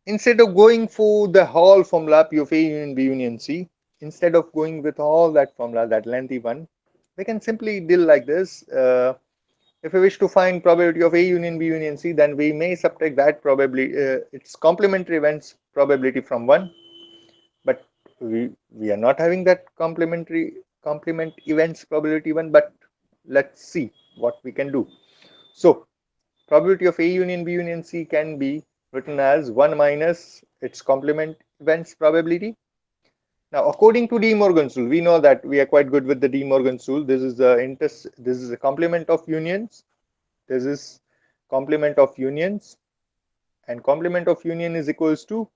instead of going for the whole formula P of A union B union C, instead of going with all that formula, that lengthy one, we can simply deal like this. If we wish to find probability of A union B union C, then we may subtract that probability, its complementary events probability from 1. But we are not having that complement events probability 1. But let's see what we can do. So probability of A union B union C can be written as 1 minus its complement events probability. Now, according to De Morgan's rule, we know that we are quite good with the De Morgan's rule. This is a complement of unions. This is complement of unions, and complement of union is equals to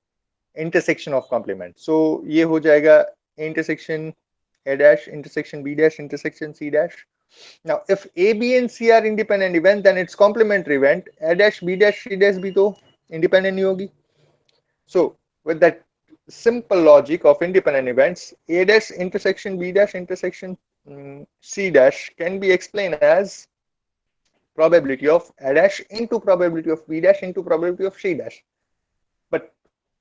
intersection of complement. So ये हो जाएगा intersection A dash, intersection B dash, intersection C dash. Now, if A, B, and C are independent event, then its complementary event A dash, B dash, C dash भी तो independent नहीं होगी. So, with that simple logic of independent events, A dash intersection B dash intersection C dash can be explained as probability of A dash into probability of B dash into probability of C dash. But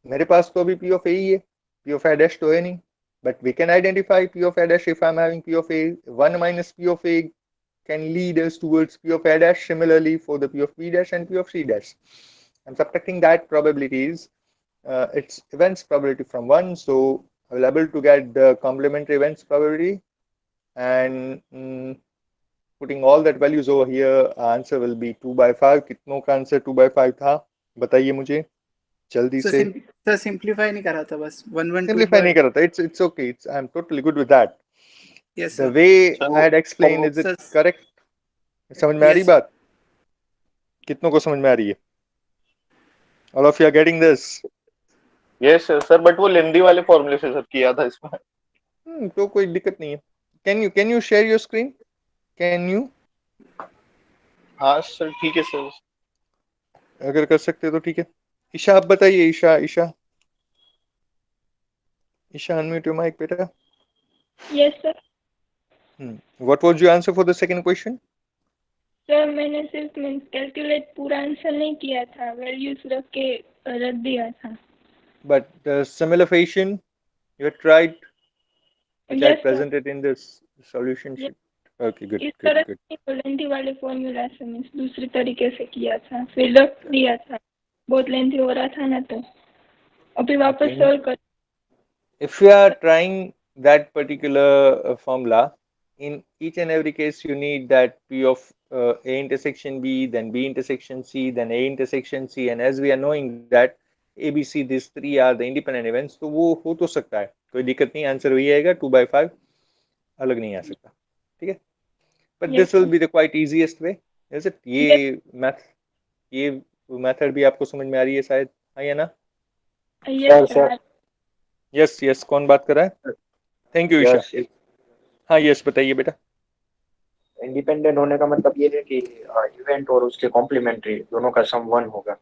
मेरे पास तो अभी P of A ही है, P of A dash तो है नहीं. But we can identify P of A dash if I'm having P of A. 1 minus P of A can lead us towards P of A dash. Similarly for the P of B dash and P of C dash. I'm subtracting that probabilities, its events probability from 1. So I will able to get the complementary events probability, and putting all that values over here, answer will be 2/5. कितनों का answer 2/5 था बताइए मुझे जल्दी से. Sir simplify नहीं कर रहा था, बस 1 1 सिंपलीफाई नहीं कर रहा था. It's okay. I am totally good with that. Yes, The sir. way I had explained, is it correct? समझ में आ रही बात? कितनों को समझ में आ रही है? All of you are getting this? Yes sir, but वो लेंदी वाले फॉर्मूले से सर किया था इसमें. तो कोई दिक्कत नहीं है. Can you share your screen? Can you? हाँ सर ठीक है सर. अगर कर सकते तो ठीक है. ईशा आप बताइए. ईशा unmute your mic बेटा. Yes sir. What was your answer for the second question? Sir मैंने सिर्फ मीन्स कैलकुलेट पूरा आंसर नहीं किया था, वैल्यूज रख के रख दिया था. But the similar fashion you had tried, which I presented in this solution sheet. Okay, good. इस तरह से लेंथी वाले फॉर्मूला से मीन्स दूसरे तरीके से किया था, फिर रख दिया था. बहुत लेंथी हो रहा था ना, तो अभी वापस सॉल्व कर. If you are trying that particular formula, in each and every case you need that P of A intersection B, then B intersection C, then A intersection C, and as we are knowing that A, B, C, these three are the independent events, तो वो हो तो सकता है, कोई दिक्कत नहीं. Answer वही आएगा 2/5, अलग नहीं आ सकता. ठीक है. But this will be the quite easiest way, is it? ये मेथड भी आपको समझ में आ रही है शायद, हाँ या ना? यस. कौन बात कर रहा है? Thank you Isha. हाँ यस बताइए बेटा. इंडिपेंडेंट होने का मतलब ये है कि इवेंट और उसके कॉम्प्लीमेंट्री दोनों का सम 1 होगा.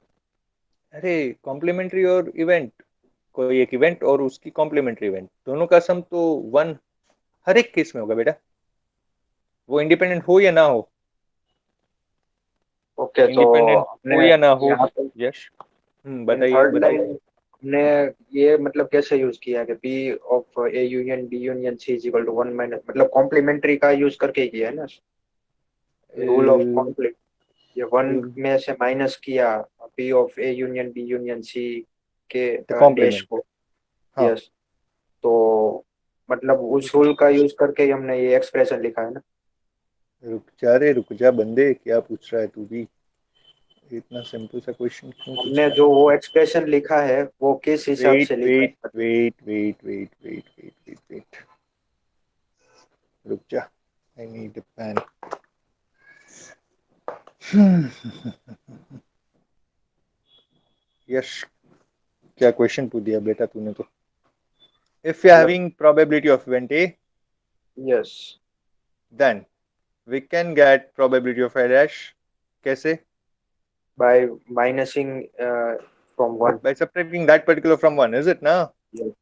अरे कॉम्प्लीमेंट्री और इवेंट, कोई एक इवेंट और उसकी कॉम्प्लीमेंट्री इवेंट, दोनों का सम तो 1 हर एक केस में होगा बेटा, वो इंडिपेंडेंट हो या ना हो. ओके, इंडिपेंडेंट हो या ना हो. यस बताइए. हमने ये मतलब कैसे यूज किया कि P of A union B union C is equal to 1 minus, मतलब कॉम्प्लीमेंट्री का यूज करके किया है ना, रूल ऑफ कॉम्प्लीमेंट. ये 1 में से माइनस किया P of A union B union C के डैश को. यस, तो मतलब उस रूल का यूज करके हमने ये एक्सप्रेशन लिखा है ना. रुक जा बंदे, क्या पूछ रहा है तू भी? इतना सिंपल सा क्वेश्चन क्यों? हमने जो वो एक्सप्रेशन लिखा है वो किस हिसाब से लिखा है? वेट रुक जा, I need a pen. Yes, क्या क्वेश्चन पूछ दिया बेटा तूने तो. If you are having probability of event A, yes, then we can get probability of A dash. कैसे? By minusing from 1. By subtracting that particular from 1, is it now? Yes.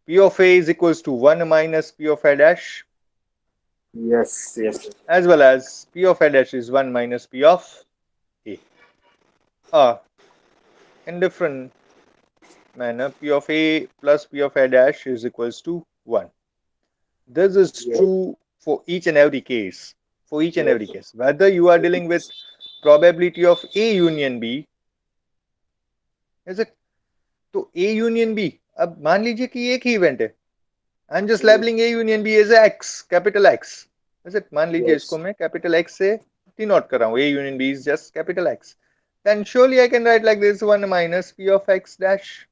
P of A is equals to 1 minus P of A dash. Yes. As well as P of A dash is 1 minus P of A. In different manner, P of A plus P of A dash is equals to 1. This is Yes. true for each and every case. For each and Yes. every case. Whether you are dealing with probability of A union B, is it? तो A union B, अब मान लीजिए कि एक ही event है. I'm just labeling A union B as X, capital X. Is it? मान लीजिए Yes. इसको मैं capital X से denote कर रहा हूँ. A union B is just capital X. Then surely I can write like this: 1 minus P of X dash.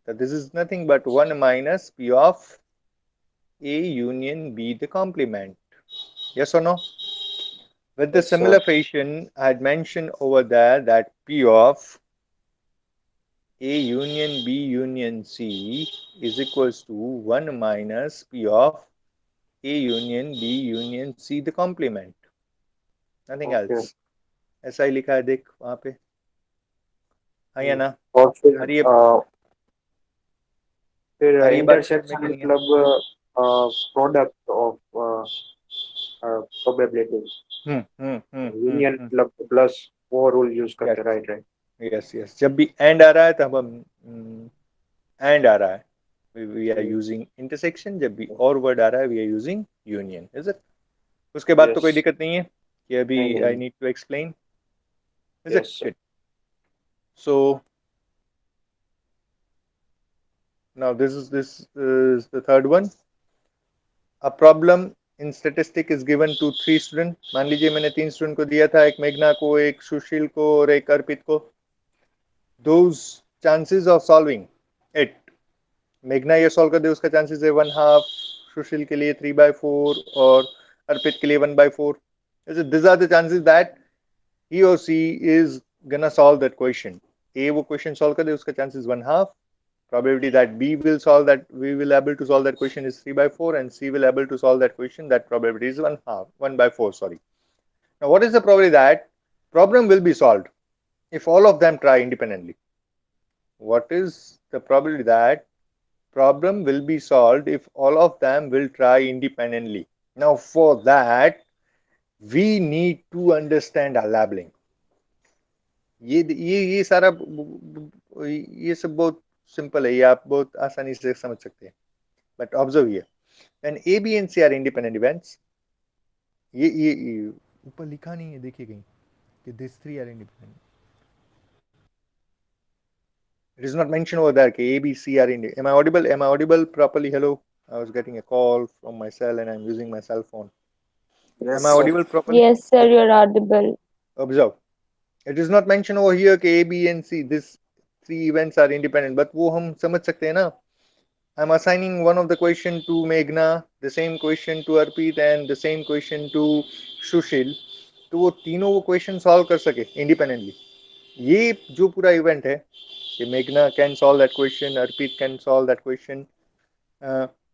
So this is nothing but 1 minus P of A union B, the complement. Yes or no? With the Yes, sir. similar fashion, I had mentioned over there that P of A union B union C is equals to 1 minus P of A union B union C, the complement. Nothing Okay. else. ऐसा ही लिखा है देख वहां पे. हाँ या ना? और फिर और ये फिर और ये बात समझ में इंटरसेक्शन क्यों नहीं है? मतलब प्रोडक्ट ऑफ प्रोबेबिलिटीज, यूनियन हम्म. मतलब प्लस वो रूल यूज करते, Yes. Right right. यस. जब भी एंड आ रहा है तब हम एंड आ रहा है, we are using intersection. जब भी और वर्ड आ रहा है we are using union. Is it? उसके बाद तो कोई Yes. दिक्कत नहीं है कि अभी नहीं, I नहीं. need to explain. Is Yes, it? sir. Good. So now this is the third one. A problem in statistic is given to 3 student. मान लीजिए मैंने 3 स्टूडेंट को दिया था, एक मेघना को, एक सुशील को और एक अर्पित को. Those chances of solving it, मेघना ये सॉल्व कर दे उसका चांसेस है 1/2, सुशील के लिए 3/4 और अर्पित के लिए 1/4. These are the chances that he or she is gonna solve that question. A वो question solve कर दे उसका chances 1/2. Probability that B will solve that, we will able to solve that question is 3/4, and C will able to solve that question, that probability is 1/4. Sorry. Now what is the probability that problem will be solved if all of them try independently? What is the probability that problem will be solved if all of them will try independently? Now for that we need to understand our labeling. ये सारा ये सब बहुत simple है, ये आप बहुत आसानी से समझ सकते हैं. But observe here, when A B and C are independent events, ये ऊपर लिखा नहीं है, देखिए कहीं कि this three are independent. It is not mentioned over there कि A, B, C are independent. Am I audible? Am I audible properly? Hello, I was getting a call from my cell and I'm using my cell phone. Yes, Am I sir. audible properly? Yes, sir, you're audible. Observe. It is not mentioned over here कि A, B and C, these 3 events are independent. But वो हम समझ सकते हैं ना. I'm assigning one of the question to Meghna, the same question to Arpit and the same question to Sushil. तो वो तीनों वो क्वेश्चन सॉल्व कर सके इंडिपेंडेंटली. ये जो पूरा इवेंट है कि मेघना can solve that question, Arpit can solve that question,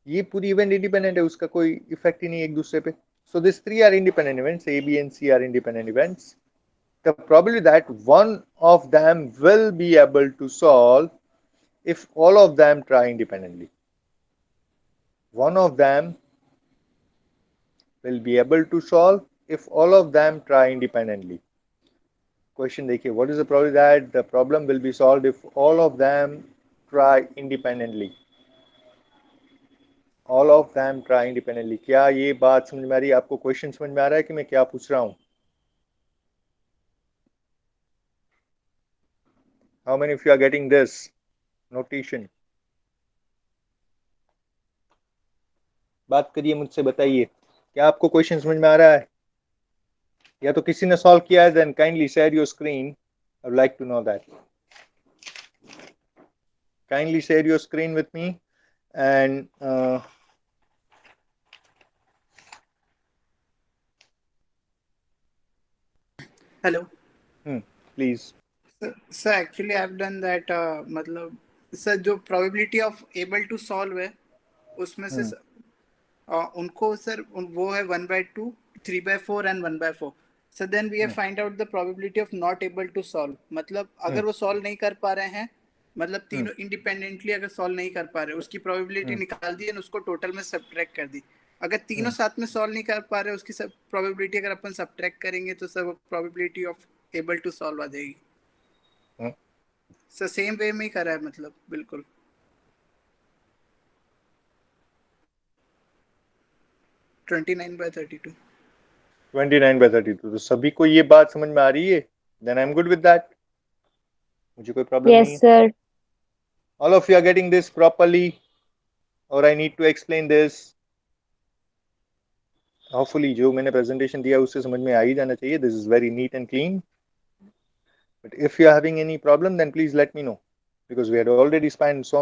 ये पूरी इवेंट इंडिपेंडेंट है, उसका कोई इफेक्ट ही नहीं एक दूसरे पे. So this 3 are independent events, A B and C are independent events. The probability that one of them will be able to solve if all of them try independently. One of them will be able to solve if all of them try independently. Question देखिए, what is the probability that the problem will be solved if all of them try independently? All of them try independently. क्या ये बात समझ में आ रही है आपको? क्वेश्चन समझ में आ रहा है कि मैं क्या पूछ रहा हूँ? How many of you are getting this notation? बात करिए, मुझसे बताइए, क्या आपको क्वेश्चन समझ में आ रहा है? या तो किसी ने सॉल्व किया है? Then kindly share your screen. I would like to know that. Kindly share your screen with me and Hello. Please. Sir, actually I've done that. मतलब सर जो probability of able to solve है उसमें से उनको sir वो है 1/2, 3/4 and 1/4. So then we have find out the probability of not able to solve. मतलब अगर वो solve नहीं कर पा रहे हैं, मतलब तीनों independently अगर solve नहीं कर पा रहे, उसकी probability निकाल दी और उसको total में subtract कर दी. अगर तीनों साथ में solve नहीं कर पा रहे, उसकी सब probability अगर अपन subtract करेंगे तो सब probability of able to solve आ जाएगी. सर सेम वे में ही करा है, मतलब बिल्कुल 29/32। 29/32, तो सभी को ये बात समझ में आ रही है? Then I am good with that, मुझे कोई प्रॉब्लम नहीं Yes, है. sir. All of you are getting this properly, और I need to explain this? Hopefully जो मैंने प्रेजेंटेशन दिया उससे समझ में आ ही जाना चाहिए. This is very neat and clean. But if you are having any problem, then please let me know, because we had already spent so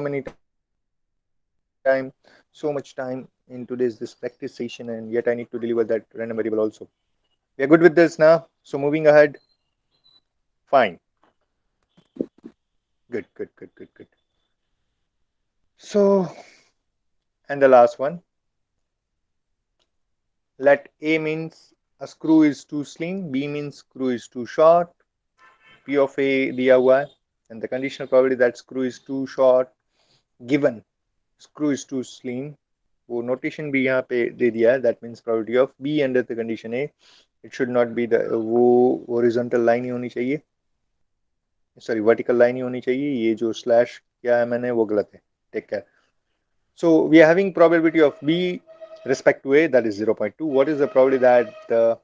much time in today's this practice session, and yet I need to deliver that random variable also. We are good with this now. So moving ahead. Fine. Good. So, and the last one. Let A means a screw is too slim, B means screw is too short, P of A दिया हुआ है, and the conditional probability that screw is too short given screw is too slim, वो notation भी यहाँ पे दे दिया है. That means probability of B under the condition A, it should not be the वो horizontal line ही होनी चाहिए, sorry vertical line ही होनी चाहिए. ये जो slash क्या है मैंने वो गलत है. Take care. So we are having probability of B respect to A, that is 0.2. What is the probability that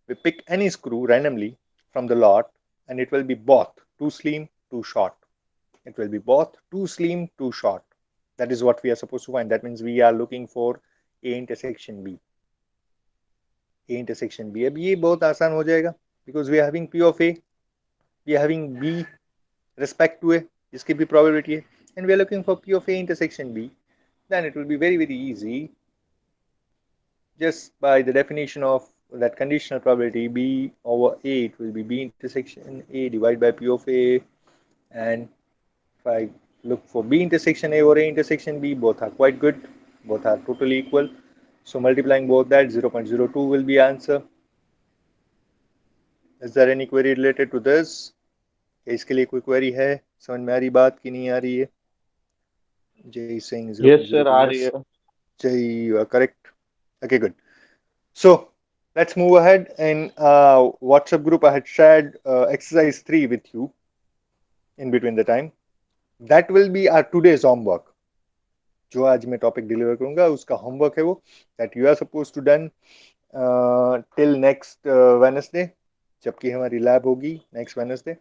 we pick any screw randomly from the lot and it will be both too slim, too short? It will be both too slim, too short. That is what we are supposed to find. That means we are looking for A intersection B. A intersection B. अब ये बहुत आसान हो जाएगा, because we are having P of A, we are having B respect to A, जिसकी भी probability है, and we are looking for P of A intersection B. Then it will be very easy, just by the definition of that conditional probability B over A, it will be B intersection A divided by P of A. And if I look for B intersection A or A intersection B, both are quite good, both are totally equal. So multiplying both that, 0.02 will be answer. Is there any query related to this? इसके लिए कोई query है? समझ में आ रही बात कि नहीं आ रही है? Jay is saying 0.02. Yes, sir, आ रही Yes. है. Jay, you are correct. Okay, good. So let's move ahead. In WhatsApp group, I had shared exercise 3 with you in between the time. That will be our today's homework. जो आज मैं topic deliver करूंगा उसका homework है वो, that you are supposed to done till next Wednesday, जबकि हमारी lab होगी next Wednesday,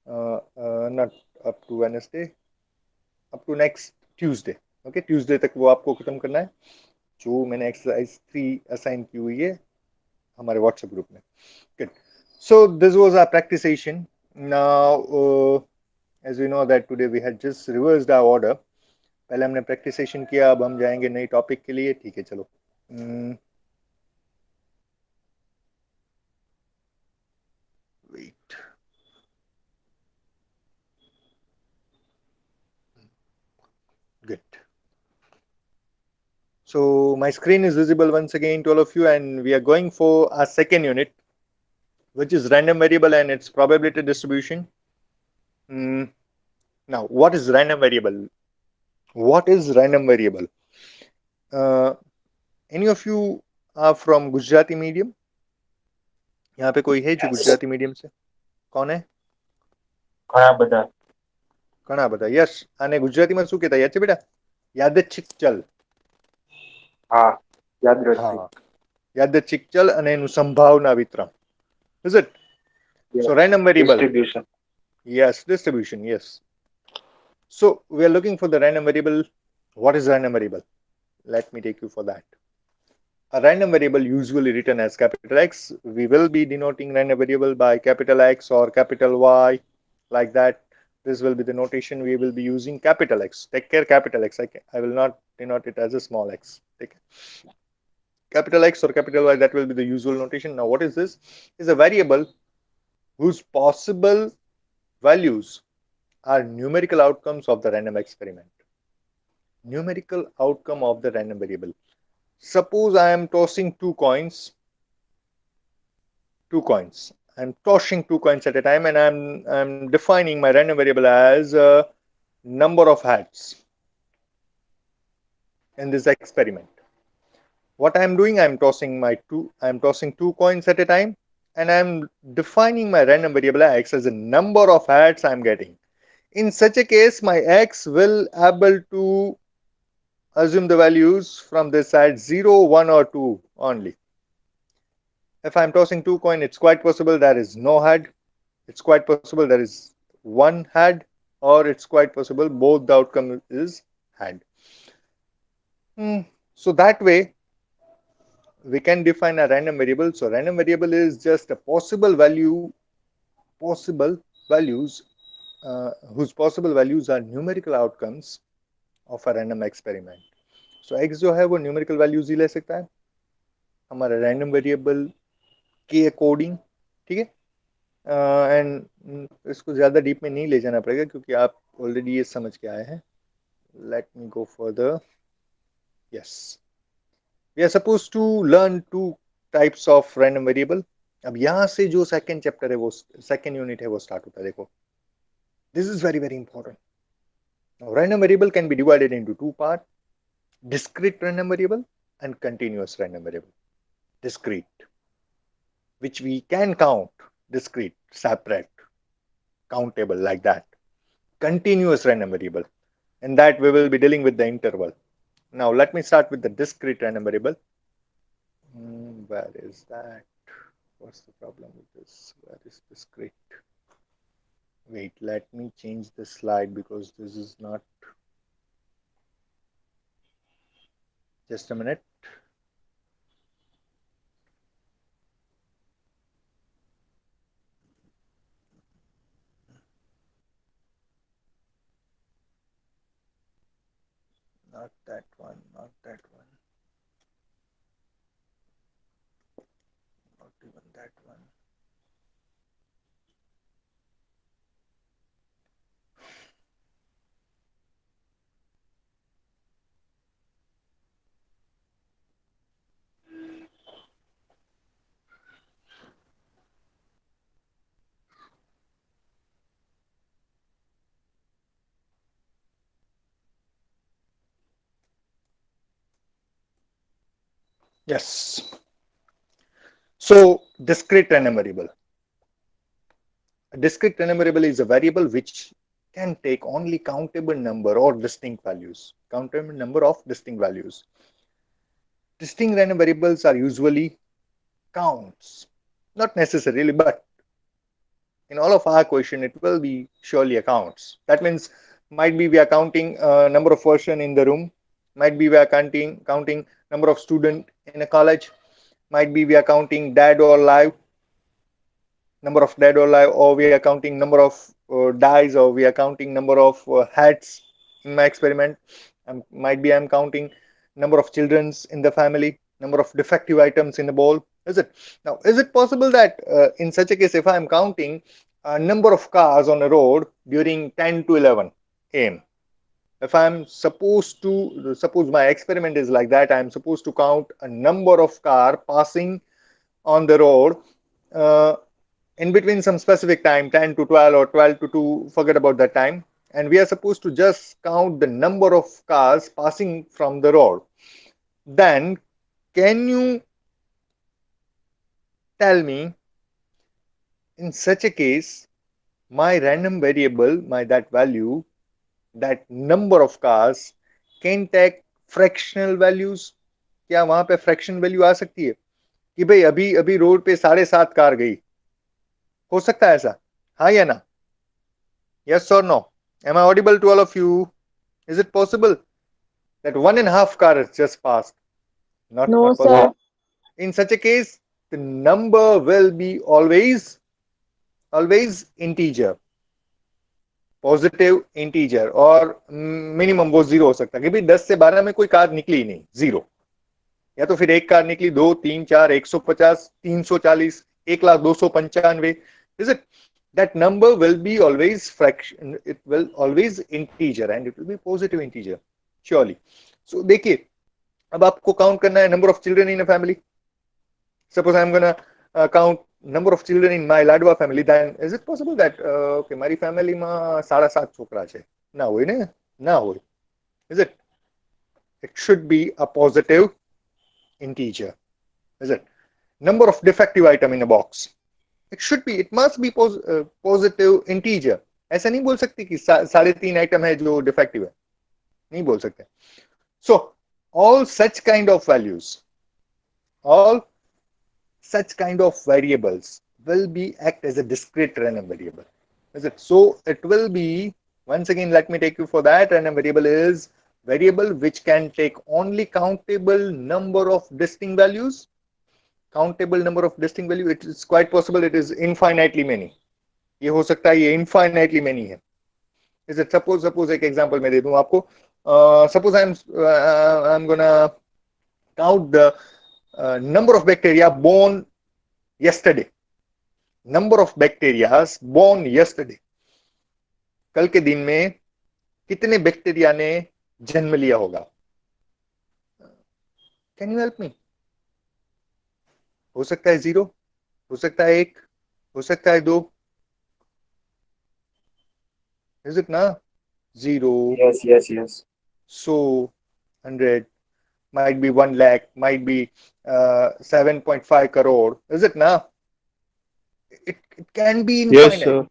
not up to Wednesday, up to next Tuesday. Okay, Tuesday तक वो आपको खत्म करना है जो मैंने एक्सरसाइज 3 असाइन की हुई है हमारे व्हाट्सएप ग्रुप में. Good. So this was our practice session. Now, as we know that today we had just reversed our order. पहले हमने प्रैक्टिस सेशन किया, अब हम जाएंगे नई टॉपिक के लिए. ठीक है, चलो. Wait. Good. So my screen is visible once again to all of you, and we are going for our second unit, which is random variable and its probability distribution. Now, what is random variable? What is random variable? Any of you are from Gujarati medium? यहाँ पे कोई है जो Gujarati medium से? કોણ હે? ઘણા બધા. યસ. આને ગુજરાતીમાં શું કહેતા યાદ છે બેટા? યાદચ્છિક ચલ. હા, યાદચ્છિક. યાદચ્છિક ચલ અને એનું સંભાવના વિતરણ. Is it? Yeah. So random variable. Distribution. Yes, distribution. Yes. So we are looking for the random variable. What is random variable? Let me take you for that. A random variable usually written as capital X. We will be denoting random variable by capital X or capital Y, like that. This will be the notation we will be using. Capital X. Take care, capital X. I will not denote it as a small x. Take care. Capital X or capital Y, that will be the usual notation. Now, what is this? Is a variable whose possible values are numerical outcomes of the random experiment. Numerical outcome of the random variable. Suppose I am tossing two coins. I'm tossing two coins at a time, and I'm defining my random variable as a number of heads in this experiment. What I'm doing, I'm tossing two coins at a time, and I'm defining my random variable x as a number of heads I'm getting. In such a case, my x will able to assume the values from this side 0, 1 or 2 only. If I'm tossing 2 coin, it's quite possible there is no head. It's quite possible there is one head, or it's quite possible both the outcome is head. So that way we can define a random variable. So random variable is just a possible values whose possible values are numerical outcomes of a random experiment. So x जो है वो numerical values ही ले सकता है हमारा random variable के according, ठीक है. एंड इसको ज़्यादा डीप में नहीं ले जाना पड़ेगा क्योंकि आप ऑलरेडी ये समझ के आए हैं. Let me go further. Yes, we are suppose to learn 2 types of random variable. अब यहाँ से जो सेकेंड चैप्टर है वो सेकेंड यूनिट है वो स्टार्ट होता है. देखो, this is very very important. Random variable can be divided into 2 part: discrete random variable and continuous random variable. Discrete, which we can count, discrete, separate, countable like that. Continuous random variable, and that we will be dealing with the interval. Now let me start with the discrete random variable. Where is that? What's the problem with this? Where is discrete? Wait, let me change the slide because this is not. Just a minute. Not that one, not that one. Not even that one. Yes. So discrete random variable. A discrete random variable is a variable which can take only countable number or distinct values. Countable number of distinct values. Distinct random variables are usually counts. Not necessarily, but in all of our question, it will be surely accounts. That means might be we are counting number of person in the room. Might be we are counting number of student in a college. Might be we are counting dead or alive, number of dead or alive, or we are counting number of dies, or we are counting number of heads in my experiment. Might be I'm counting number of childrens in the family, number of defective items in the bowl. Is it? Now, is it possible that in such a case, if I'm counting a number of cars on a road during 10 to 11 a.m., if I'm supposed to, suppose my experiment is like that, I'm supposed to count a number of car passing on the road in between some specific time, 10 to 12 or 12 to 2, forget about that time. And we are supposed to just count the number of cars passing from the road. Then can you tell me, in such a case, my random variable, that value, that number of cars can take fractional values? क्या वहां पे fraction value आ सकती है कि भाई अभी अभी road पे 7.5 कार गई? हो सकता है ऐसा? हाँ या ना? Yes or no? Am I audible to all of you? Is it possible that 1.5 car has just passed? Not possible. sir. In such a case, the number will be always integer, positive integer, और minimum वो 0 हो सकता है कि भाई 10 से 12 में कोई कार निकली ही नहीं, 0. या तो फिर एक कार निकली, 2, 3, 4, 150, 340, 1,02,95. Is it? That number will be always fraction, it will always integer and it will be positive integer, surely. So देखिए, अब आपको काउंट करना है number of children in a family. Suppose I'm gonna count number of children in my Ladwa family. Then is it possible that okay, મારી family માં 7.5 છોકરા છે? ના હોય ને, ના હોય. Is it? It should be a positive integer. Is it? Number of defective item in a box. It should be, it must be positive integer. ऐसा नहीं बोल सकते कि 3.5 आइटम है जो डिफेक्टिव है, नहीं बोल सकते. So all such kind of values, all such kind of variables will be act as a discrete random variable. Is it? So it will be, once again, let me take you for that. Random variable is variable which can take only countable number of distinct values. Countable number of distinct value. It is quite possible it is infinitely many. ये हो सकता है ये infinitely many है. Is it? Suppose एक example मैं दे दूं आपको. Suppose I'm gonna count the number of bacteria born yesterday. Number of bacteria born yesterday. कल के दिन में कितने बैक्टीरिया ने जन्म लिया होगा? Can you help me? हो सकता है 0, हो सकता है 1, हो सकता है 2. इज इट ना? 0. Yes. So 100, might be 1 lakh, might be 7.5 crore. Is it na? It can be infinite. Yes, sir.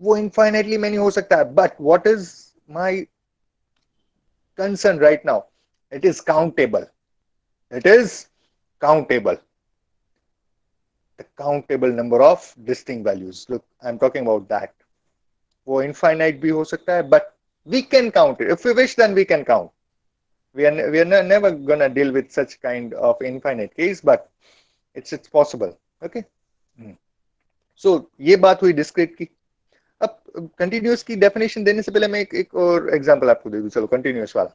वो infinitely many हो सकता है. But what is my concern right now? It is countable. It is countable. The countable number of distinct values. Look, I'm talking about that. वो infinite भी हो सकता है, but we can count it. If we wish, then we can count. We are never gonna deal with such kind of infinite case, but it's possible. Okay. So ये बात हुई discrete की. अब continuous की definition देने से पहले मैं एक और example आपको दे दूं. चलो continuous वाला.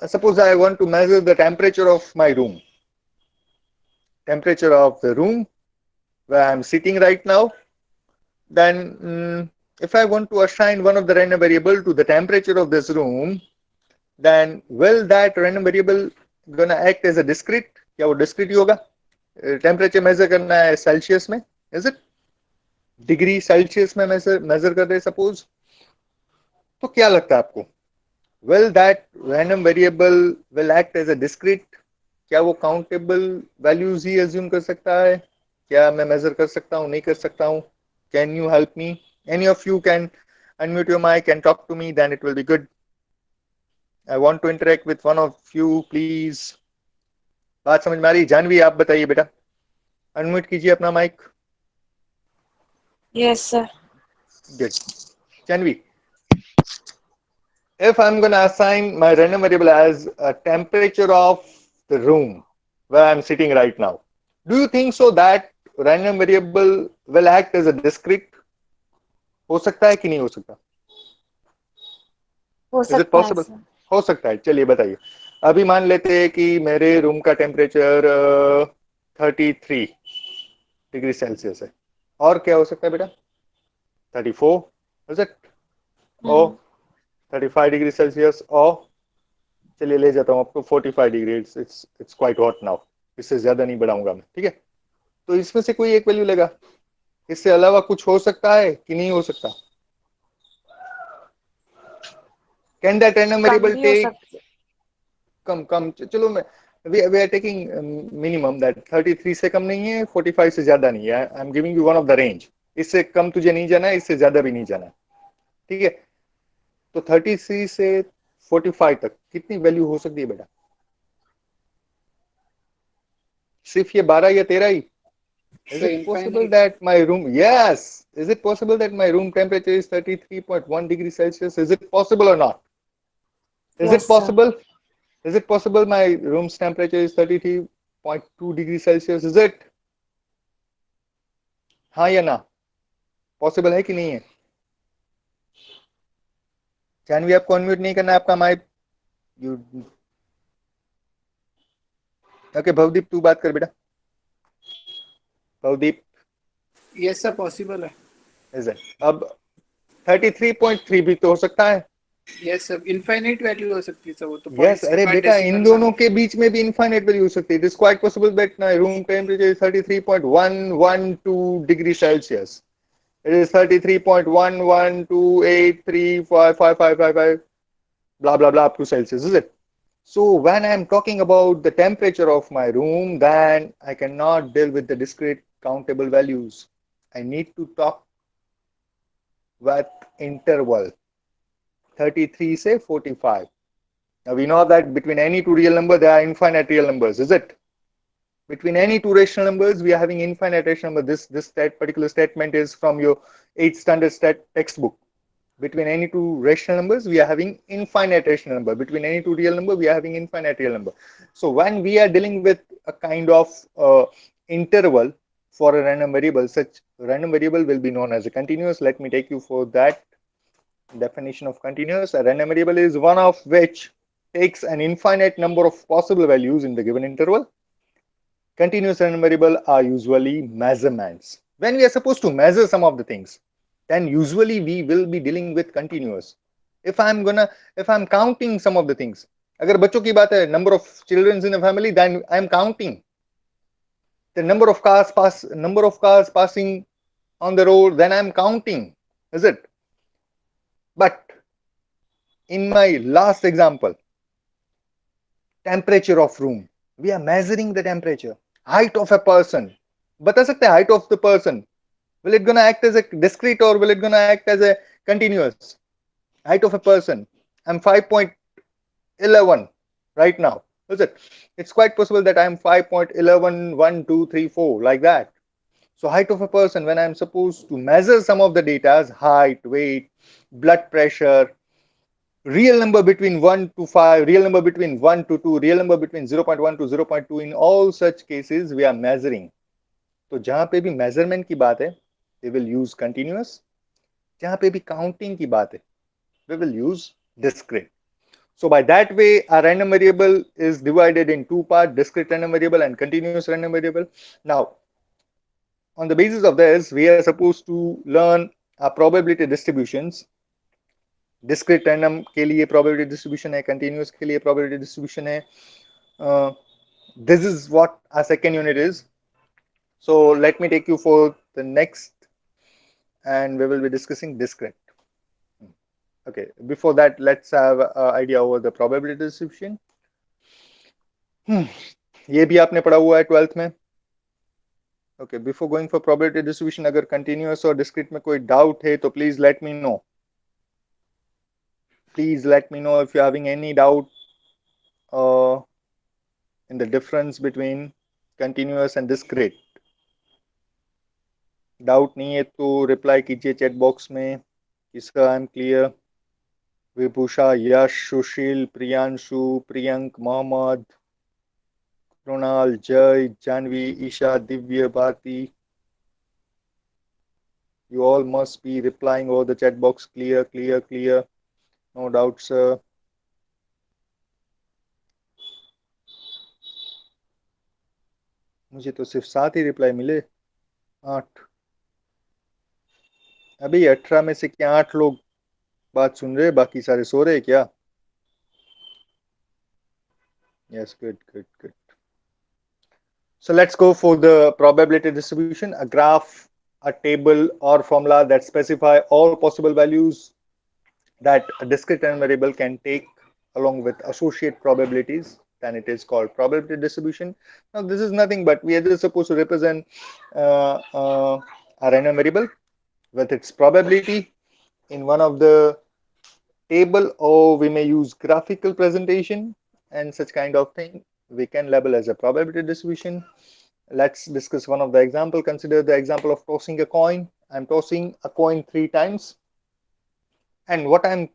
Suppose I want to measure the temperature of my room. Temperature of the room where I'm sitting right now. Then if I want to assign one of the random variable to the temperature of this room, then will that random variable gonna act as a discrete? क्या वो discrete ही होगा? Temperature measure करना है Celsius में, is it? Degree Celsius में measure कर रहे suppose. तो क्या लगता है आपको? Will that random variable will act as a discrete? क्या वो countable values ही assume कर सकता है? क्या मैं measure कर सकता हूँ, नहीं कर सकता हूँ? Can you help me? Any of you can unmute your mic and talk to me, then it will be good. I want to interact with one of you, please. बात समझ में आ रही? जानवी आप बताइए बेटा, अनम्यूट कीजिए अपना mic. Yes, sir. Good. Janvi, if I'm going to assign my random variable as a temperature of the room where I'm sitting right now, do you think so that random variable will act as a discrete? हो सकता है कि नहीं हो सकता? हो Is it सकता है possible? sir. हो सकता है. चलिए बताइए. अभी मान लेते हैं कि मेरे रूम का टेम्परेचर 33 डिग्री सेल्सियस है. और क्या हो सकता है बेटा? 34, is it? और 35 डिग्री सेल्सियस. और चलिए ले जाता हूँ आपको 45 degree. It's quite hot now. इससे ज्यादा नहीं बढ़ाऊंगा मैं, ठीक है? तो इसमें से कोई एक वैल्यू लेगा. इससे अलावा कुछ हो सकता है कि नहीं हो सकता? Can that random variable take कम चलो मैं we are taking minimum that 33 से कम नहीं है, 45 से ज्यादा नहीं है. I am giving you one of the range. इससे कम तुझे नहीं जाना है, इससे ज्यादा भी नहीं जाना है, ठीक है? तो 33 से 45 तक कितनी वैल्यू हो सकती है बेटा? सिर्फ ये 12 या 13 ही? Is it possible that my room, yes, is it possible that my room temperature is 33.1 degrees Celsius? Is it possible or not? Is Yes, it possible? Is it possible my room's temperature is 33.2 degrees Celsius? Is it? हाँ या ना? Possible है कि नहीं है? जानवी आपको unmute नहीं करना है आपका माइक. You okay. भवदीप तू बात कर बेटा. भवदीप. यस सर पॉसिबल है. Is it? अब 33.3 भी तो हो सकता है. यस सर इनफाइनाइट वैल्यू हो सकती है सर वो तो. यस अरे बेटा इन दोनों के बीच में भी इनफाइनाइट वैल्यू हो सकती है. It is quite possible that my room temperature is 33.112 degree Celsius. It is 33.1128355555 blah blah blah up to Celsius, is it? So when I am talking about the temperature of my room, then I cannot deal with the discrete countable values. I need to talk with interval 33 से 45. Now we know that between any two real number there are infinite real numbers, is it? Between any two rational numbers we are having infinite rational number. This particular statement is from your 8th standard textbook. Between any two rational numbers we are having infinite rational number. Between any two real number we are having infinite real number. So when we are dealing with a kind of interval for a random variable, such random variable will be known as a continuous. Let me take you for that definition of continuous. A random variable is one of which takes an infinite number of possible values in the given interval. Continuous random variable are usually measurements. When we are supposed to measure some of the things, then usually we will be dealing with continuous. If I'm counting some of the things, अगर बच्चों की बात है, number of children in a family, then I'm counting the number of cars passing on the road, then I'm counting, is it? But in my last example, temperature of room, we are measuring the temperature. Height of a person, बता सकते हैं height of the person, will it gonna act as a discrete or will it gonna act as a continuous? Height of a person, I'm 5.11 right now, is it? It's quite possible that I'm 5.11, 1, 2, 3, 4, like that. So height of a person, when I'm supposed to measure some of the data as height, weight, blood pressure, real number between 1 to 5, real number between 1 to 2, real number between 0.1 to 0.2, in all such cases we are measuring. तो जहां पे भी measurement की बात है they will use continuous. जहां पे भी काउंटिंग की बात है we will use discrete. So by that way a random variable is divided in two parts, discrete random variable and continuous random variable. Now on the basis of this we are supposed to learn probability distributions. Discrete random के लिए probability distribution है, continuous के लिए probability distribution है. This is what our second unit is. So let me take you for the next and we will be discussing discrete. Okay, before that let's have an idea over the probability distribution. ये भी आपने पढ़ा हुआ है 12th में. Okay, before going for probability distribution, अगर continuous और discrete में कोई doubt है तो please let me know. Please let me know if you're having any doubt in the difference between continuous and discrete. Doubt नहीं है तो रिप्लाई कीजिए चैट बॉक्स में. किसका आई एम क्लियर? विभूषा, यश, सुशील, प्रियांशु, प्रियंक, मोहम्मद, कृणाल, जय, Janvi, Isha, Divya, Bharti. You all must be replying over the chat box. Clear, clear, clear. No doubt, sir. मुझे तो सिर्फ 7 ही रिप्लाई मिले. 8. अभी 18 में से क्या 8 लोग बात सुन रहे, बाकी सारे सो रहे क्या? Yes, good, good, good. So let's go for the probability distribution. A graph, a table or formula that specify all possible values that a discrete random variable can take along with associate probabilities, then it is called probability distribution. Now this is nothing but we are just supposed to represent a random variable with its probability in one of the table, or we may use graphical presentation and such kind of thing. We can label as a probability distribution. Let's discuss one of the example. Consider the example of tossing a coin. I'm tossing a coin 3 times, and what I'm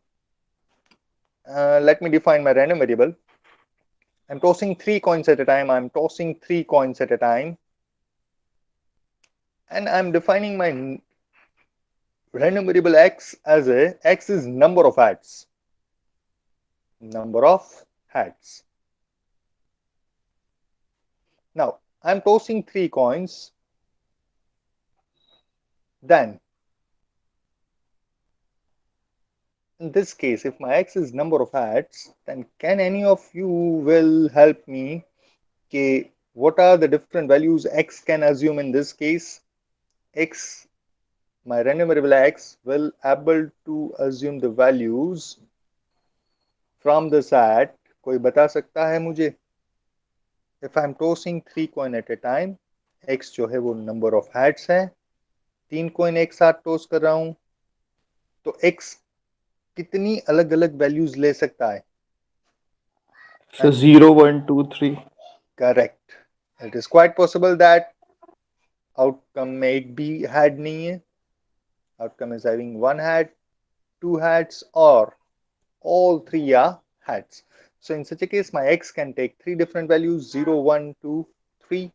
let me define my random variable. I'm tossing 3 coins at a time. I'm tossing 3 coins at a time, and I'm defining my random variable x as a x is number of hats. Number of hats. Now I'm tossing 3 coins. Then in this case, if my x is number of hats, then can any of you will help me? Okay, what are the different values x can assume in this case? X, my random variable x will able to assume the values from this hat. कोई बता सकता है मुझे? If I'm tossing 3 coin at a time, x जो है वो number of hats है. 3 coin एक साथ toss कर रहा हूँ. तो x कितनी अलग अलग वैल्यूज ले सकता है? So 0, 1, 2, 3. Correct. It is quite possible that outcome में एक भी हैड नहीं है. Outcome is having one had, two hats, or all three are hats. So in such a case, my x can take three different values, 0, 1, 2, 3,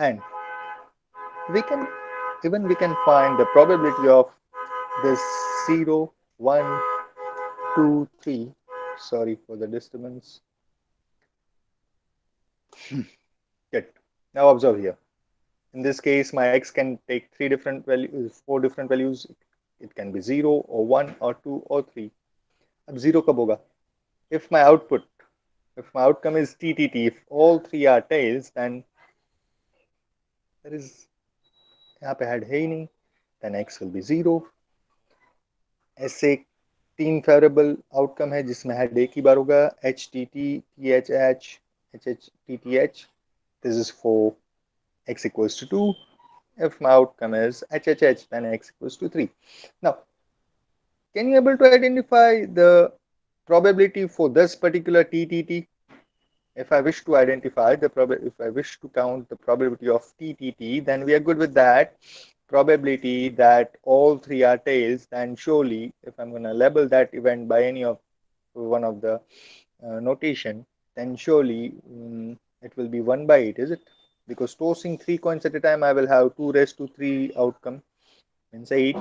and we can find the probability of this 0, 1, 2, 3. Sorry for the disturbance. Good. Now observe here. In this case, my x can take three different values, four different values. It can be 0 or 1 or 2 or 3. अब 0 कब होगा? If my outcome is TTT, if all three are tails, then there is, यहाँ पे head है ही नहीं, then x will be 0. ऐसे 3 favorable outcome है जिसमें head एक ही बार होगा, HTT, THH, HH, TTH. This is for x equals to 2. If my outcome is HHH, then x equals to 3. Now, can you able to identify the probability for this particular TTT? If I wish to identify if I wish to count the probability of TTT, then we are good with that. Probability that all three are tails, then surely if I'm going to label that event by any of one of the notation, then surely it will be 1 by 8, is it? Because tossing 3 coins at a time, I will have 2 raised to 3 outcome, means 8.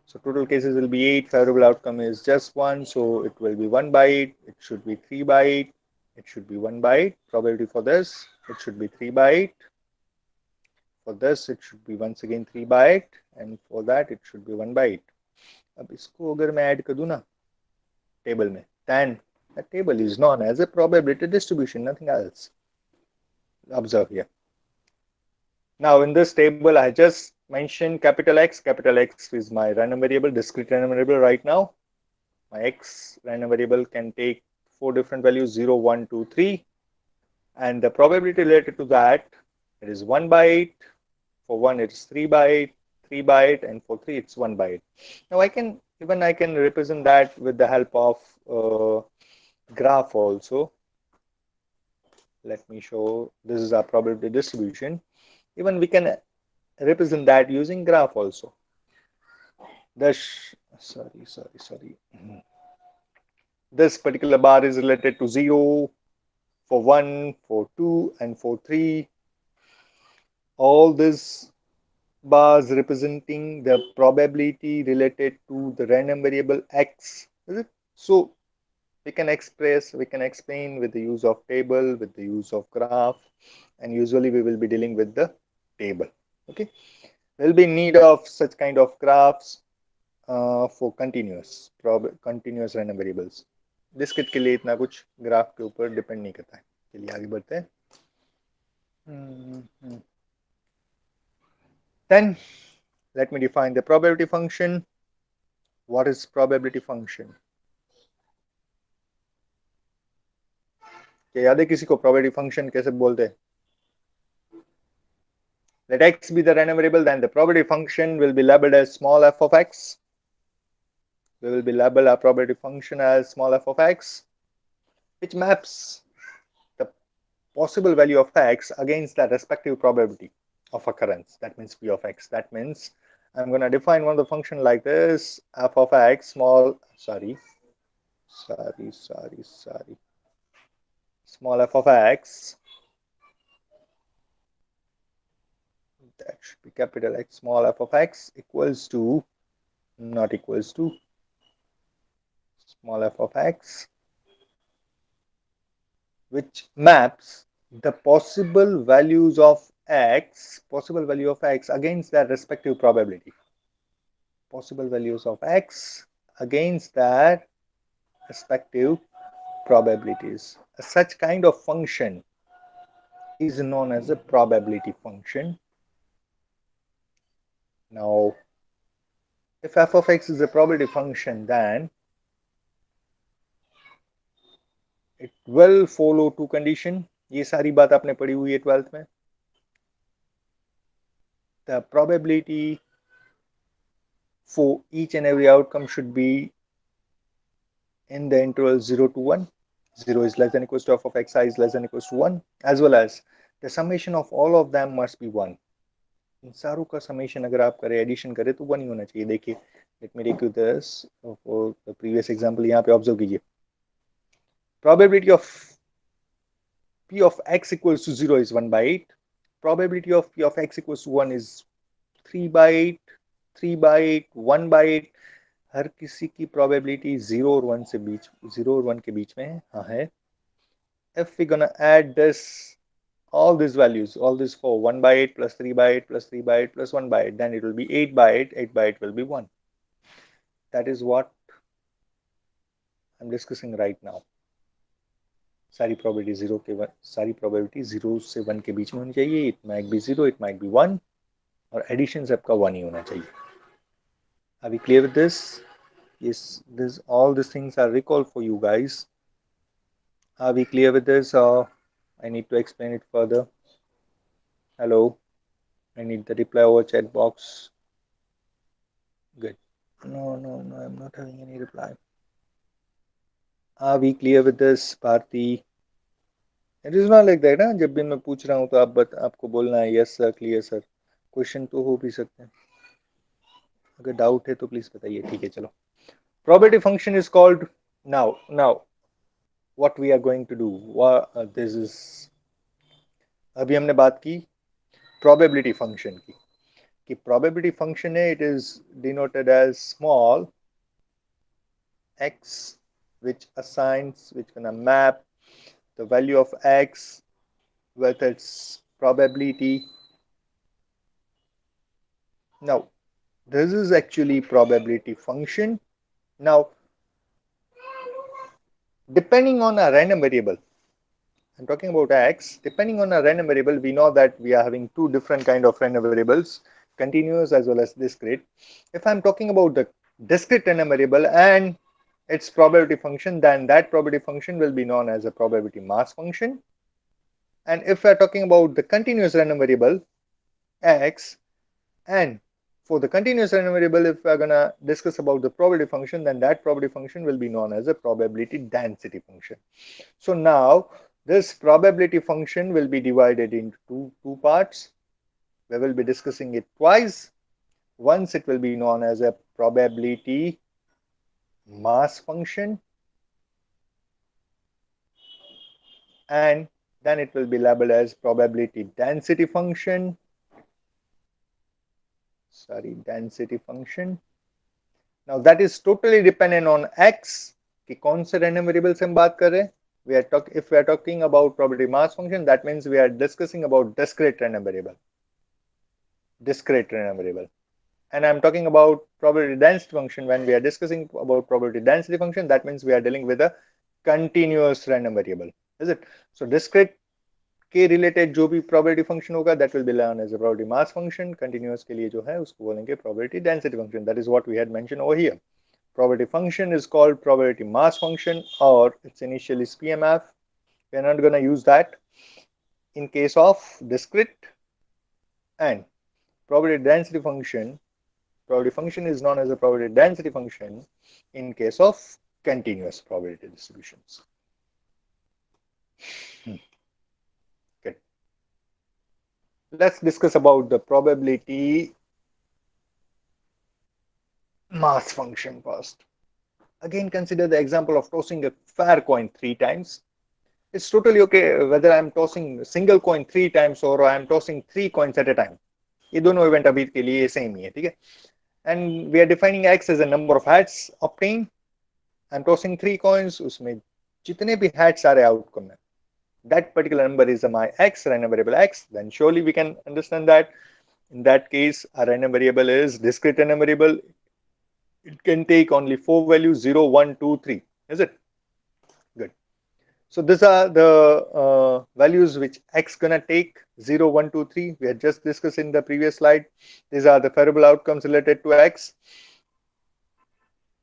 So total cases will be 8. Favorable outcome is just 1, so it will be 1 by 8. It should be 3 by 8. It should be 1 by 8. Probability for this, it should be 3 by 8. For this, it should be once again 3 by 8. And for that, it should be 1 by 8. अब इसको अगर मैं add कर दूं ना table में, then the table is known as a probability distribution, nothing else. Observe here. Now in this table, I just mentioned capital X. Capital X is my random variable, discrete random variable right now. My X random variable can take 4 different values, 0, 1, 2, 3. And the probability related to that, it is 1 by 8. For 1, it's 3 by 8, 3 by 8, and for 3, it's 1 by 8. Now I can represent that with the help of graph also. Let me show. This is our probability distribution. Even we can represent that using graph also. Sorry. This particular bar is related to 0, for 1, for 2, and for 3. All these bars representing the probability related to the random variable x, is it? So we can explain with the use of table, with the use of graph, and usually we will be dealing with the table. Okay, we'll be in need of such kind of graphs for continuous random variables. Discrete के लिए इतना कुछ graph के ऊपर depend नहीं करता है. चलिए आगे बढ़ते हैं. Then let me define the probability function. What is probability function? क्या याद है किसी को probability function कैसे बोलते हैं? Let x be the random variable, then the probability function will be labeled as small f of x. We will be labeled our probability function as small f of x, which maps the possible value of x against that respective probability of occurrence. That means p of x. That means I'm going to define one of the function like this: f of x small small f of x, that should be capital X small f of x, equals to, not equals to, small f of x, which maps the possible values of x against that respective probability. Possible values of x against that respective probabilities. Such kind of function is known as a probability function. Now, if f of x is a probability function, then it will follow two condition. ये सारी बात आपने पढ़ी हुई है 12th में. The probability for each and every outcome should be in the interval 0 to 1. 0 is less than equals to f of xi is less than equals to 1, as well as the summation of all of them must be 1. इन सारों का summation अगर आप करें, addition करें, तो 1 ही होना चाहिए. देखिए, let me take you this for the previous example. यहाँ पे ऑब्जर्व कीजिए, probability of p of x equals to 0 is 1 by 8. Probability of p of x equals to 1 is 3 by 8, 3 by 8, 1 by 8. हर किसी की probability 0 और 1 से बीच, 0 और 1 के बीच में है. If we're gonna add this, all these values, all this for 1 by 8 plus 3 by 8 plus 3 by 8 plus 1 by 8, then it will be 8 by 8. 8 by 8 will be 1. That is what I'm discussing right now. सारी probability 0 के 1, सारी probability 0 से 1 के बीच में होनी चाहिए. It might be 0, it might be 1, और addition सबका 1 ही होना चाहिए. Are we clear with this? Yes, this, all these things are recalled for you guys. Are we clear with this, or I need to explain it further? Hello, I need the reply over chat box. Good. No, I'm not having any reply. Are we clear with this, Bharti? It is not like that, ना. जब भी मैं पूछ रहा हूँ तो आपको बोलना है yes sir, clear sir. Question तो हो भी सकते हैं. अगर डाउट है तो प्लीज बताइए. ठीक है, चलो. Probability function is called now. What we are going to do? This is. अभी हमने बात की probability function की. कि probability function है, it is denoted as small x, which gonna map the value of x with its probability. Now, this is actually probability function. Now, depending on a random variable, I'm talking about x, depending on a random variable, we know that we are having two different kind of random variables, continuous as well as discrete. If I'm talking about the discrete random variable and its probability function, then that probability function will be known as a probability mass function. And if we are talking about the continuous random variable x, and for the continuous random variable, if we are gonna discuss about the probability function, then that probability function will be known as a probability density function. So now this probability function will be divided into two parts. We will be discussing it twice. Once it will be known as a probability mass function, and then it will be labeled as probability density function. Density function. Now that is totally dependent on x, कि कौन से random variable से हम बात कर रहे हैं. If we are talking about probability mass function, that means we are discussing about discrete random variable. And I'm talking about probability density function. When we are discussing about probability density function, that means we are dealing with a continuous random variable, is it? So discrete के related जो भी probability function होगा, that will be known as a probability mass function. Continuous के लिए जो है उसको बोलेंगे probability density function. That is what we had mention over here. Probability function is called probability mass function, or its initial is PMF. We are not going to use that in case of discrete. And probability density function, probability function is known as a probability density function in case of continuous probability distributions. Good. Let's discuss about the probability mass function first. Again, consider the example of tossing a fair coin 3 times. It's totally okay whether I'm tossing a single coin 3 times or I'm tossing 3 coins at a time. ये दोनों event अभी के लिए same ही है, ठीक है. And we are defining x as a number of hats obtained. I'm tossing 3 coins, उसमें जितने भी hats आ रहे outcome में, that particular number is my x, random variable x. Then surely we can understand that in that case our random variable is discrete random variable. It can take only 4 values, 0, 1, 2, 3. Is it? Good. So these are the values which x gonna take, 0, 1, 2, 3. We had just discussed in the previous slide. These are the favorable outcomes related to x.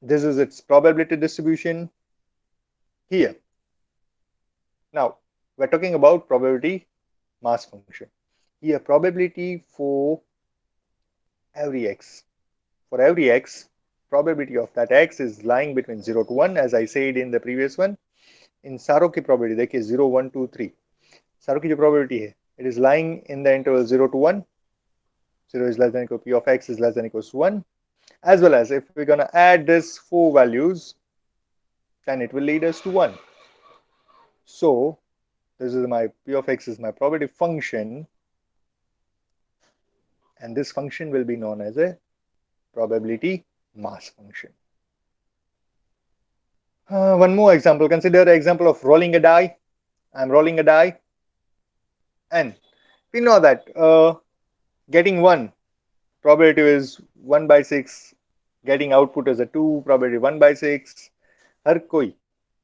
This is its probability distribution here. Now, we're talking about probability mass function. Here, probability for every x. for every x, probability of that x is lying between 0 to 1, as I said in the previous one. इन सारों की probability देखिए 0, 1, 2, 3 सारों की जो probability है, it is lying in the interval 0 to 1. 0 is less than equal to p of x is less than equals to 1, as well as if we're going to add this 4 values, then it will lead us to 1. So this is my p of x is my probability function, and this function will be known as a probability mass function. One more example. Consider the example of rolling a die. I'm rolling a die, and we know that getting 1 probability is 1 by 6, getting output as a 2 probability 1 by 6. हर कोई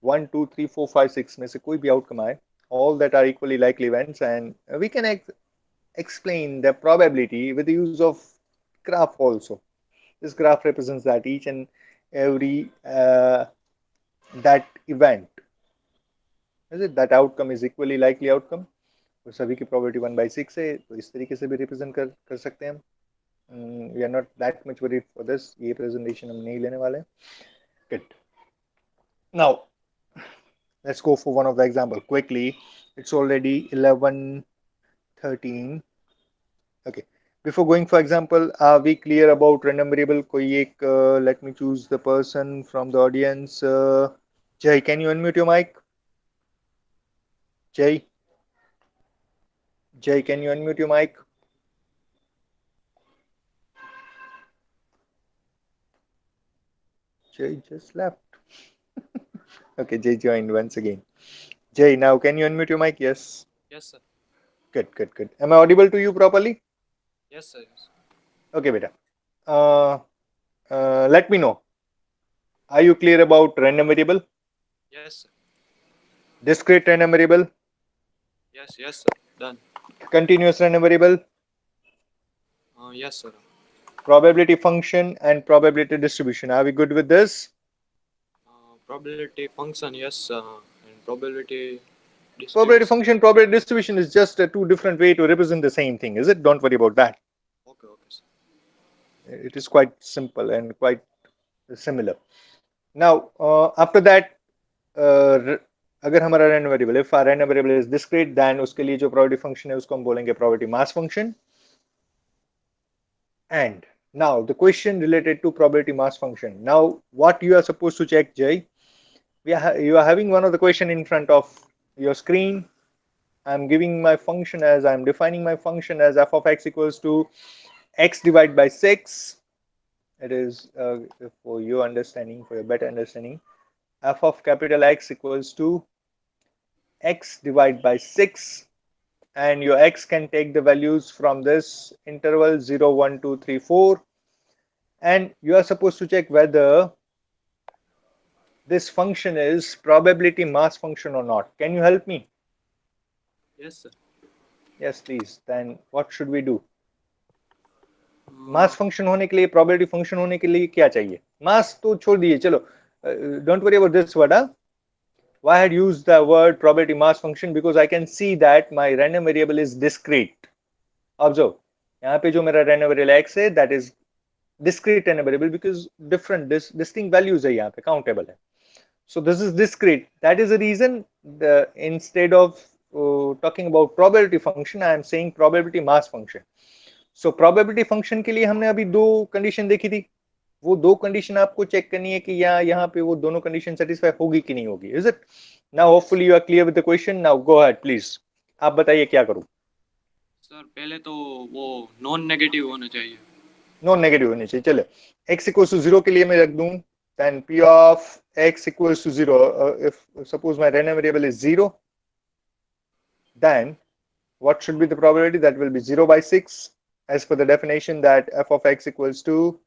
1, 2, 3, 4, 5, 6 में से कोई भी outcome आए, all that are equally likely events, and we can explain the probability with the use of graph also. This graph represents that each and every that event, is it, that outcome is equally likely outcome, और सभी की probability 1 by 6 है, तो इस तरीके से भी represent कर सकते हैं हम. We are not that much worried for this. ये presentation हम नहीं लेने वाले. Good. Now let's go for one of the example quickly. It's already 11:13. Okay. Before going for example, are we clear about random variable? कोई एक let me choose the person from the audience. Jay, can you unmute your mic? Jay, can you unmute your mic? Jay just left. Okay, Jay joined once again. Jay, now can you unmute your mic? Yes. Yes, sir. Good, good, good. Am I audible to you properly? Yes, sir. Yes. Okay, beta. Let me know. Are you clear about random variable? Yes, sir. Discrete random variable? Yes, yes, sir. Done. Continuous random variable? Yes, sir. Probability function and probability distribution. Are we good with this? Probability function, yes, and probability Probability distribution. function, probability distribution is just two different way to represent the same thing, is it? Don't worry about that. Okay, okay, sir. It is quite simple and quite similar. Now, after that, अगर हमारा random variable, if our random variable is discrete, then उसके लिए जो probability function है उसको हम बोलेंगे probability mass function. And now the question related to probability mass function. Now, what you are supposed to check, Jay? You are having one of the question in front of your screen. I'm giving my function as I'm defining my function as f of x equals to x divided by 6. It is for your understanding, for your better understanding, f of capital X equals to x divided by 6, and your x can take the values from this interval 0, 1, 2, 3, 4, and you are supposed to check whether this function is probability mass function or not. Can you help me? Yes, sir. Yes, please. Then what should we do? Mass function होने के लिए, probability function होने के लिए क्या चाहिए? मास तो छोड़ दीजिए, चलो, don't worry about this word. Why I had used the word probability mass function? Because I can see that my random variable is discrete. Observe, यहाँ पे जो मेरा random variable x है, that is discrete random variable because different distinct values है यहाँ पे, countable है. So this is discrete. That is the reason instead of talking about probability function, I am saying probability mass function. So probability function के लिए हमने अभी दो condition देखी थी. वो दो कंडीशन आपको चेक करनी है कि यहाँ पे वो दोनों कंडीशन सेटिस्फाई होगी कि नहीं होगी. Is it? Now hopefully you are clear with the question. Now go ahead please. आप बताइए क्या करूं. सर पहले तो वो नॉन नेगेटिव होना चाहिए. नॉन नेगेटिव होनी चाहिए. चले, x इक्वल्स टू 0 के लिए मैं रख दूं, then p of x equals to 0. If suppose my random variable is 0, then what should be the probability? That will be 0 by 6 as per the definition that f of x equals to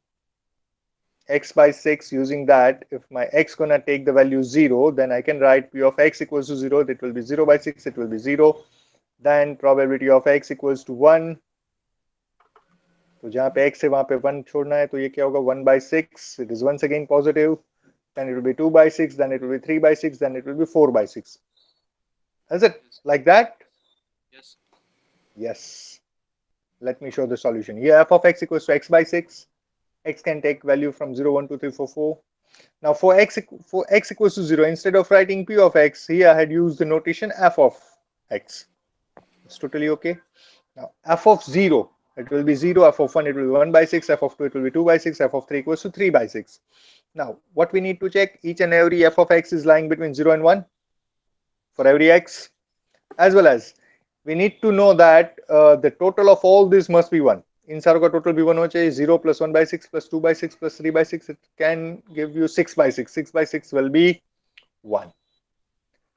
x by 6. Using that, if my x gonna take the value 0, then I can write p of x equals to 0. That will be 0 by 6. It will be 0. Then probability of x equals to 1. तो जहाँ पे x है वहाँ पे 1 छोड़ना है, तो ये क्या होगा? 1 by 6. It is once again positive. Then it will be 2 by 6. Then it will be 3 by 6. Then it will be 4 by 6. Is it like that? Yes. Yes. Let me show the solution. Here f of x equals to x by 6. x can take value from 0, 1, 2, 3, 4, 4. Now for x equals to 0, instead of writing p of x, here I had used the notation f of x. It's totally okay. Now f of 0, it will be 0, f of 1 it will be 1 by 6, f of 2 it will be 2 by 6, f of 3 equals to 3 by 6. Now what we need to check, each and every f of x is lying between 0 and 1 for every x, as well as we need to know that the total of all this must be 1. इन सारों का total भी 1 हो चाहिए. 0 plus 1 by 6 plus 2 by 6 plus 3 by 6, it can give you 6 by 6. 6 by 6 will be 1.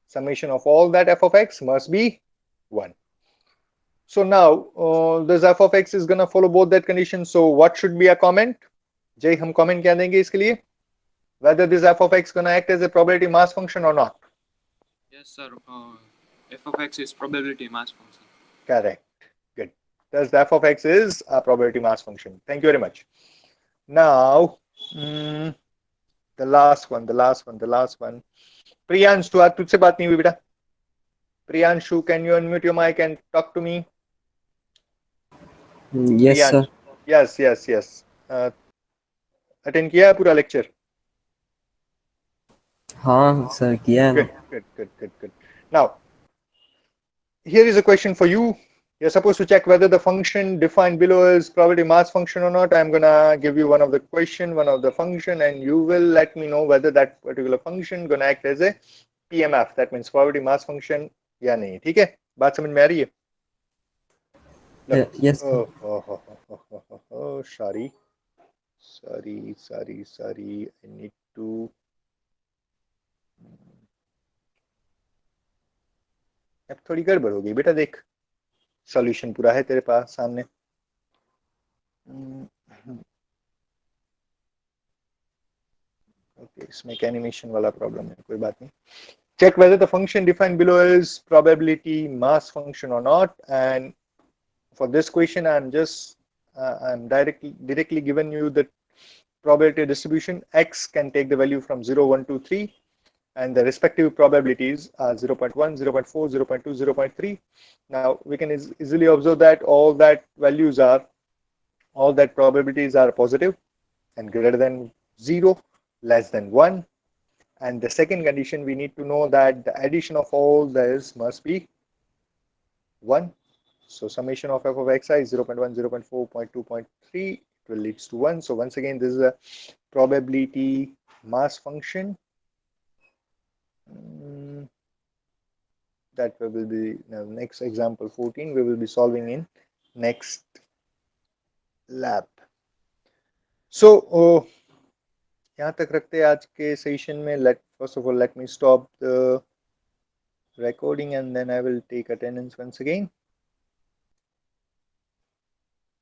Summation of all that f of x must be 1. So now this f of x is gonna follow both that condition. So what should be a comment? Jay, हम comment क्या देंगे इसके लिए? Whether this f of x gonna act as a probability mass function or not? Yes, sir. F of x is probability mass function. Correct. Good. Thus the f of x is a probability mass function. Thank you very much. Now the last one. Priyanshu, आज तुझसे बात नहीं हुई बेटा. Priyanshu, can you unmute your mic and talk to me? Yes, Priyanshu. sir. Yes. Attend किया है पूरा lecture? हाँ सर किया है ना. Good. Now, here is a question for you. You're supposed to check whether the function defined below is probability mass function or not. I'm gonna give you one of the function, and you will let me know whether that particular function gonna act as a PMF. That means probability mass function या नहीं. ठीक है? बात समझ में आ रही है? Look. Yes, sir. Oh, sorry. I need to. अब थोड़ी गड़बड़ हो गई बेटा. देख, सॉल्यूशन पूरा है तेरे पास सामने. ओके, इसमें एनिमेशन वाला प्रॉब्लम है, कोई बात नहीं. Check whether the function defined below is probability mass function or not. And for this question, I'm directly giving you the probability distribution. X can take the value from 0, 1, 2, 3, and the respective probabilities are 0.1, 0.4, 0.2, 0.3. Now we can easily observe that all that probabilities are positive and greater than 0, less than 1. And the second condition, we need to know that the addition of all this must be 1. So summation of f of xi is 0.1, 0.4, 0.2, 0.3. It will leads to 1. So once again, this is a probability mass function. That will be now next example 14. We will be solving in next lab. So यहाँ तक रखते हैं आज के session में. First of all, let me stop the recording and then I will take attendance once again.